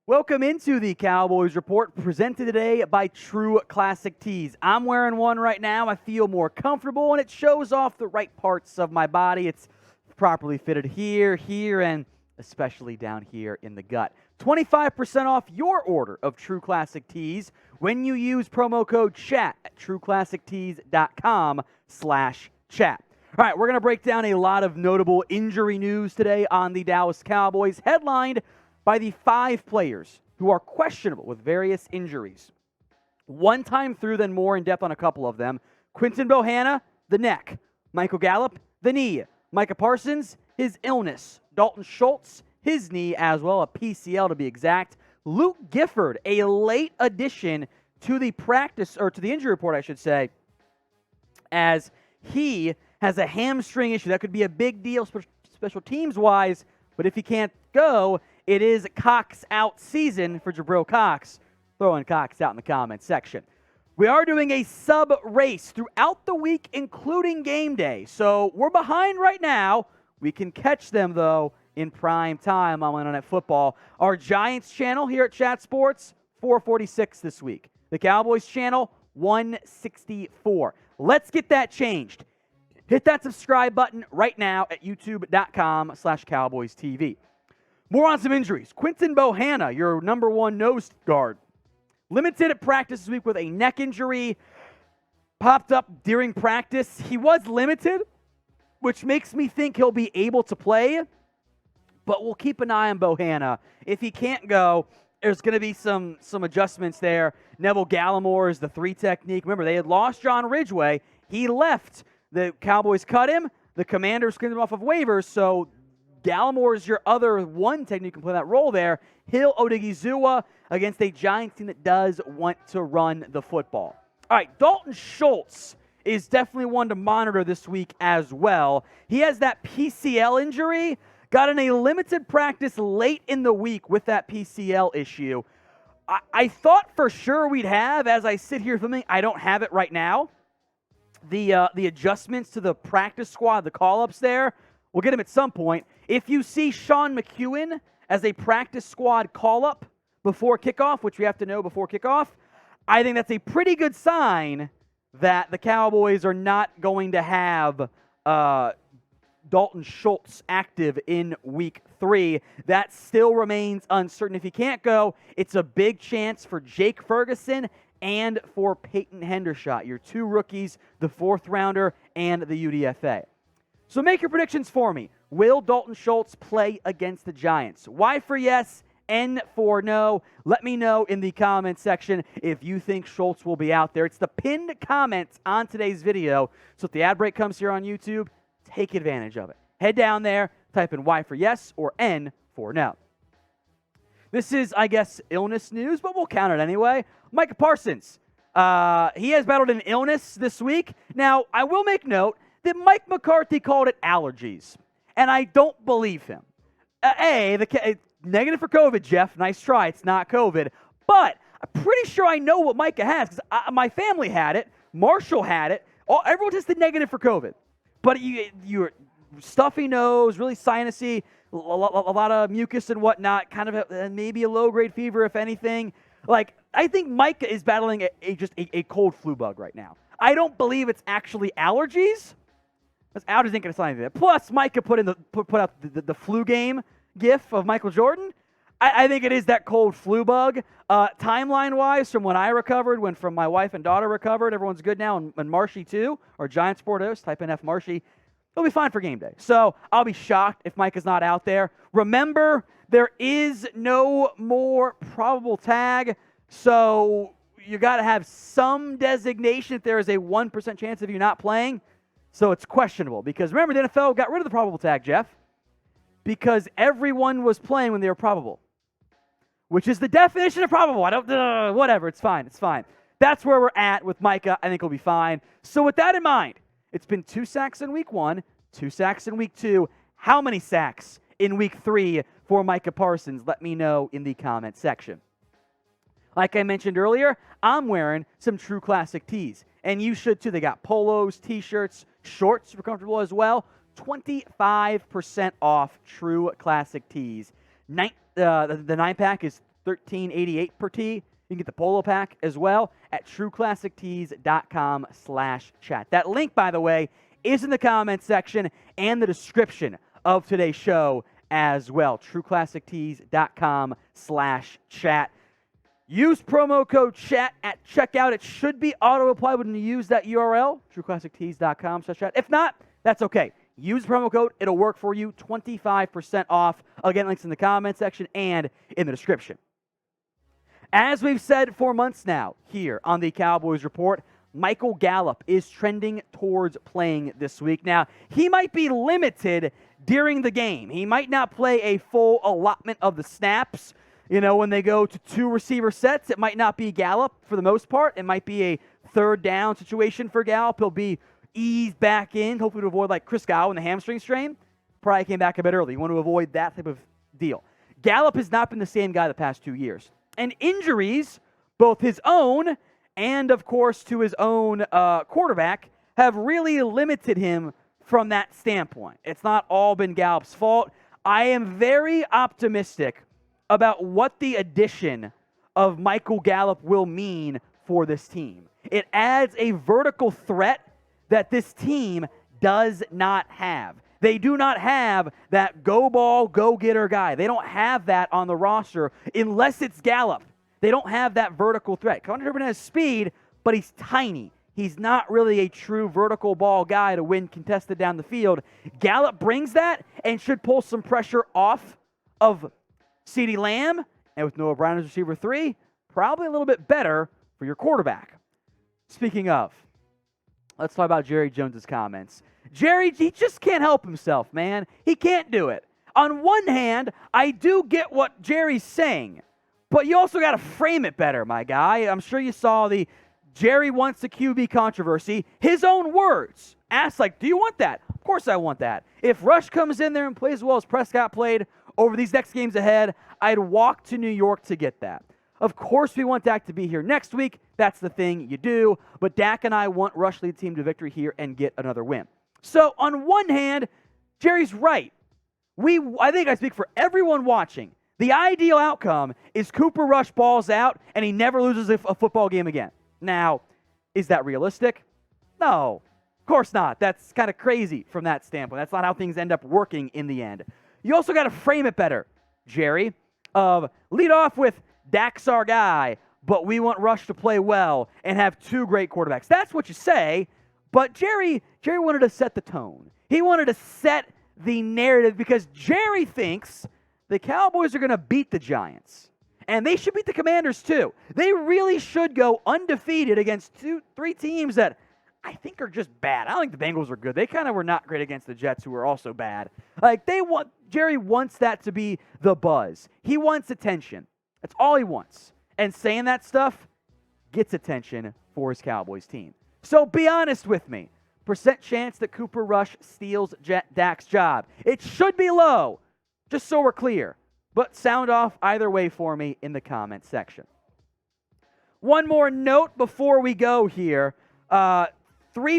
Welcome into the Cowboys Report, presented today by True Classic Tees. I'm wearing one right now. I feel more comfortable, and it shows off the right parts of my body. It's properly fitted here, and especially down here in the gut. 25% off your order of True Classic Tees when you use promo code CHAT at trueclassictees.com/chat. All right, we're going to break down a lot of notable injury news today on the Dallas Cowboys, headlined by the 5 players who are questionable with various injuries. One time through, then more in depth on a couple of them. Quinton Bohanna, the neck. Michael Gallup, the knee. Micah Parsons, his illness. Dalton Schultz, his knee as well, a PCL to be exact. Luke Gifford, a late addition to the injury report, I should say, as he has a hamstring issue. That could be a big deal special teams-wise, but if he can't go, it is Cox out season for Jabril Cox. Throwing Cox out in the comments section. We are doing a sub-race throughout the week, including game day. So we're behind right now. We can catch them, though, in prime time on Monday Night Football. Our Giants channel here at Chat Sports, 446 this week. The Cowboys channel, 164. Let's get that changed. Hit that subscribe button right now at youtube.com/CowboysTV. More on some injuries. Quinton Bohanna, your number one nose guard, limited at practice this week with a neck injury. Popped up during practice. He was limited, which makes me think he'll be able to play, but we'll keep an eye on Bohanna. If he can't go, there's going to be some adjustments there. Neville Gallimore is the 3 technique. Remember, they had lost John Ridgeway. He left. The Cowboys cut him. The Commanders cleaned him off of waivers, so Gallimore is your other 1 technique who can play that role there. Hill Odigizua against a Giants team that does want to run the football. All right, Dalton Schultz is definitely one to monitor this week as well. He has that PCL injury, got in a limited practice late in the week with that PCL issue. I thought for sure we'd have, as I sit here filming, I don't have it right now. The adjustments to the practice squad, the call-ups there, we'll get him at some point. If you see Sean McEwen as a practice squad call-up before kickoff, which we have to know before kickoff, I think that's a pretty good sign that the Cowboys are not going to have Dalton Schultz active in Week 3. That still remains uncertain. If he can't go, it's a big chance for Jake Ferguson and for Peyton Hendershot, your 2 rookies, the 4th rounder, and the UDFA. So make your predictions for me. Will Dalton Schultz play against the Giants? Y for yes, N for no. Let me know in the comments section if you think Schultz will be out there. It's the pinned comments on today's video. So if the ad break comes here on YouTube, take advantage of it. Head down there, type in Y for yes or N for no. This is, I guess, illness news, but we'll count it anyway. Micah Parsons. He has battled an illness this week. Now, I will make note that Mike McCarthy called it allergies, and I don't believe him. Negative for COVID, Jeff. Nice try. It's not COVID. But I'm pretty sure I know what Micah has, because my family had it. Marshall had it. Everyone tested negative for COVID. But you're stuffy nose, really sinusy, a lot of mucus and whatnot, kind of maybe a low-grade fever, if anything. I think Micah is battling a cold flu bug right now. I don't believe it's actually allergies. Allergies ain't going to sign anything. Plus, Micah put out the flu game gif of Michael Jordan. I think it is that cold flu bug. Timeline-wise, from when I recovered, from my wife and daughter recovered, everyone's good now, and Marshy too, or Giant Sportos, type in F Marshy. He'll be fine for game day. So I'll be shocked if Micah's not out there. Remember, there is no more probable tag, so you got to have some designation if there is a 1% chance of you not playing. So it's questionable, because remember, the NFL got rid of the probable tag, Jeff, because everyone was playing when they were probable, which is the definition of probable. Whatever, it's fine. That's where we're at with Micah. I think he'll be fine. So with that in mind, it's been 2 sacks in Week 1, 2 sacks in Week 2. How many sacks in Week 3 for Micah Parsons? Let me know in the comment section. Like I mentioned earlier, I'm wearing some True Classic tees, and you should too. They got polos, t-shirts, shorts, super comfortable as well. 25% off True Classic tees. The 9-pack is $13.88 per tee. You can get the polo pack as well at trueclassictees.com/chat. That link, by the way, is in the comments section and the description of today's show as well. trueclassictees.com/chat. Use promo code CHAT at checkout. It should be auto-applied when you use that URL, trueclassictees.com/chat. If not, that's okay. Use the promo code. It'll work for you. 25% off. Again, links in the comment section and in the description. As we've said for months now here on the Cowboys Report, Michael Gallup is trending towards playing this week. Now, he might be limited during the game. He might not play a full allotment of the snaps. You know, when they go to 2 receiver sets, it might not be Gallup for the most part. It might be a third down situation for Gallup. He'll be eased back in, hopefully to avoid like Chris Godwin, the hamstring strain. Probably came back a bit early. You want to avoid that type of deal. Gallup has not been the same guy the past 2 years. And injuries, both his own and, of course, to his own quarterback, have really limited him from that standpoint. It's not all been Gallup's fault. I am very optimistic about what the addition of Michael Gallup will mean for this team. It adds a vertical threat that this team does not have. They do not have that go ball, go getter guy. They don't have that on the roster unless it's Gallup. They don't have that vertical threat. Connor McGovern has speed, but he's tiny. He's not really a true vertical ball guy to win contested down the field. Gallup brings that and should pull some pressure off of CeeDee Lamb, and with Noah Brown as receiver 3, probably a little bit better for your quarterback. Speaking of, let's talk about Jerry Jones's comments. Jerry, he just can't help himself, man. He can't do it. On one hand, I do get what Jerry's saying, but you also got to frame it better, my guy. I'm sure you saw the Jerry wants a QB controversy. His own words. Asked like, do you want that? Of course I want that. If Rush comes in there and plays as well as Prescott played over these next games ahead, I'd walk to New York to get that. Of course we want Dak to be here next week. That's the thing you do. But Dak and I want Rush lead the team to victory here and get another win. So on one hand, Jerry's right. I think I speak for everyone watching. The ideal outcome is Cooper Rush balls out and he never loses a football game again. Now, is that realistic? No, of course not. That's kind of crazy from that standpoint. That's not how things end up working in the end. You also got to frame it better, Jerry, of lead off with Dak's our guy, but we want Rush to play well and have 2 great quarterbacks. That's what you say, but Jerry wanted to set the tone. He wanted to set the narrative because Jerry thinks the Cowboys are going to beat the Giants. And they should beat the Commanders too. They really should go undefeated against 3 teams that I think are just bad. I don't think the Bengals are good. They kind of were not great against the Jets, who were also bad. Jerry wants that to be the buzz. He wants attention. That's all he wants. And saying that stuff gets attention for his Cowboys team. So be honest with me. Percent chance that Cooper Rush steals Dak's job. It should be low, just so we're clear. But sound off either way for me in the comments section. One more note before we go here. 3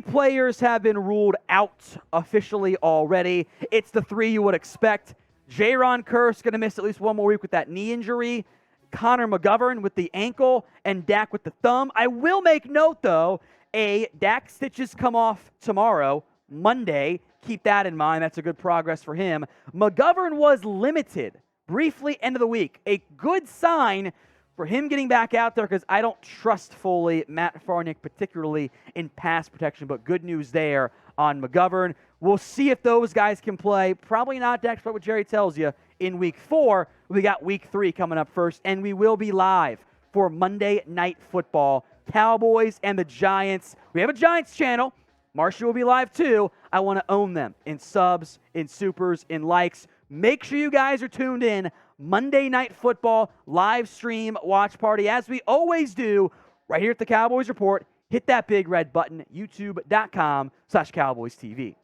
players have been ruled out officially already. It's the 3 you would expect. Jayron Kearse going to miss at least 1 more week with that knee injury. Connor McGovern with the ankle, and Dak with the thumb. I will make note, though, Dak stitches come off tomorrow, Monday. Keep that in mind. That's a good progress for him. McGovern was limited briefly end of the week. A good sign for him getting back out there because I don't trust fully Matt Farnick, particularly in pass protection, but good news there on McGovern. We'll see if those guys can play. Probably not, Dak, but what Jerry tells you in week 4. We got week 3 coming up first, and we will be live for Monday Night Football. Cowboys and the Giants. We have a Giants channel. Marshall will be live too. I want to own them in subs, in supers, in likes. Make sure you guys are tuned in. Monday Night Football live stream watch party, as we always do, right here at the Cowboys Report. Hit that big red button, youtube.com/CowboysTV.